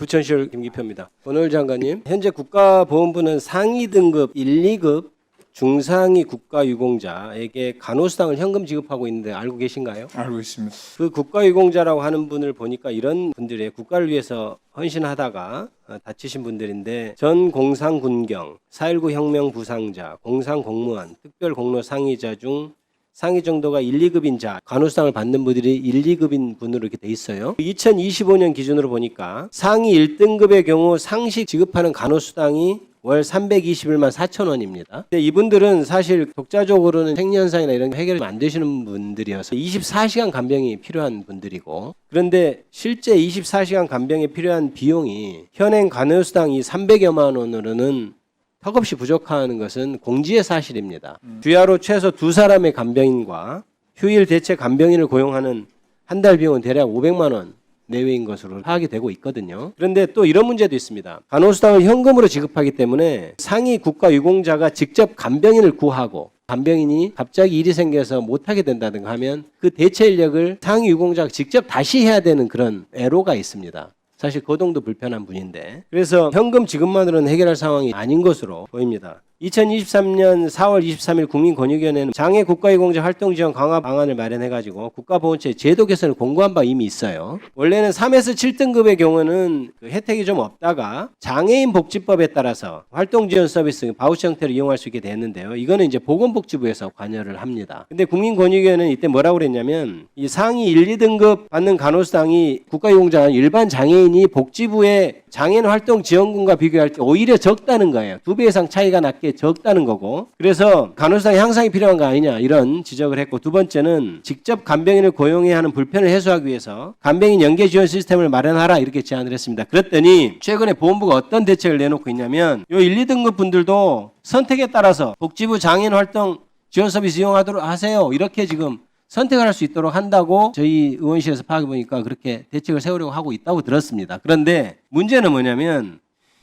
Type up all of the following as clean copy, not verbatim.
부천시를 김기표입니다. 오늘 장관님, 현재 국가보훈부는 상위 등급 1, 2급 중상위 국가유공자에게 간호수당을 현금 지급하고 있는데 알고 계신가요? 알고 있습니다. 그 국가유공자라고 하는 분을 보니까 이런 분들의 국가를 위해서 헌신하다가 다치신 분들인데 전 공상군경, 4.19 혁명 부상자, 공상공무원, 특별공로상의자 중 상위 정도가 1, 2급인 자, 간호수당을 받는 분들이 1, 2급인 분으로 이렇게 돼 있어요. 2025년 기준으로 보니까 상위 1등급의 경우 상시 지급하는 간호수당이 월 321만 4천 원입니다. 근데 이분들은 사실 독자적으로는 생리현상이나 이런 게 해결이 안 되시는 분들이어서 24시간 간병이 필요한 분들이고, 그런데 실제 24시간 간병에 필요한 비용이 현행 간호수당 이 300여만 원으로는 턱없이 부족한 것은 공지의 사실입니다. 주야로 최소 2사람의 간병인과 휴일 대체 간병인을 고용하는 한 달 비용은 대략 500만 원 내외인 것으로 파악이 되고 있거든요. 그런데 또 이런 문제도 있습니다. 간호수당을 현금으로 지급하기 때문에 상위 국가유공자가 직접 간병인을 구하고 간병인이 갑자기 일이 생겨서 못하게 된다든가 하면 그 대체 인력을 상위 유공자가 직접 다시 해야 되는 그런 애로가 있습니다. 사실 거동도 불편한 분인데, 그래서 현금 지급만으로는 해결할 상황이 아닌 것으로 보입니다. 2023년 4월 23일 국민권익위원회는 장애 국가유공자 활동지원 강화 방안을 마련해가지고 국가보훈처에 제도 개선을 공고한 바 이미 있어요. 원래는 3에서 7등급의 경우는 그 혜택이 좀 없다가 장애인 복지법에 따라서 활동지원 서비스 바우처 형태로 이용할 수 있게 됐는데요. 이거는 이제 보건복지부에서 관여를 합니다. 근데 국민권익위원회는 이때 뭐라고 그랬냐면 이 상위 1, 2등급 받는 간호수당이 국가유공자 일반 장애인이 복지부의 장애인 활동 지원금과 비교할 때 오히려 적다는 거예요. 2배 이상 차이가 났게 적다는 거고, 그래서 간호수당 향상이 필요한 거 아니냐 이런 지적을 했고, 두 번째는 직접 간병인을 고용해야 하는 불편을 해소하기 위해서 간병인 연계 지원 시스템을 마련하라 이렇게 제안을 했습니다. 그랬더니 최근에 보훈부가 어떤 대책을 내놓고 있냐면 요 1, 2등급 분들도 선택에 따라서 복지부 장애인 활동 지원 서비스 이용하도록 하세요 이렇게 지금 선택을 할 수 있도록 한다고 저희 의원실에서 파악해 보니까 그렇게 대책을 세우려고 하고 있다고 들었습니다. 그런데 문제는 뭐냐면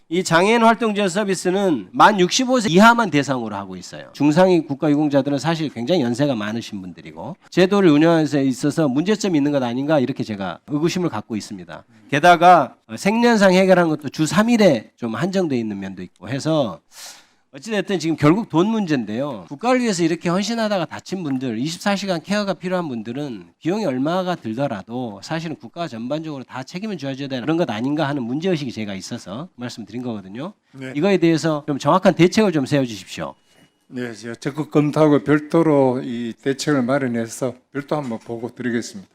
이 장애인 활동 지원 서비스는 만 65세 이하만 대상으로 하고 있어요. 중상위 국가유공자들은 사실 굉장히 연세가 많으신 분들이고 제도를 운영하는 데 있어서 문제점이 있는 것 아닌가 이렇게 제가 의구심을 갖고 있습니다. 게다가 생리현상 해결하는 것도 주 3일에 좀 한정되어 있는 면도 있고 해서 어찌됐든 지금 결국 돈 문제인데요. 국가를 위해서 이렇게 헌신하다가 다친 분들, 24시간 케어가 필요한 분들은 비용이 얼마가 들더라도 사실은 국가가 전반적으로 다 책임을 져줘야 되는 그런 것 아닌가 하는 문제의식이 제가 있어서 말씀드린 거거든요. 네. 이거에 대해서 좀 정확한 대책을 좀 세워주십시오. 네, 제가 적극 검토하고 별도로 이 대책을 마련해서 별도 한번 보고 드리겠습니다.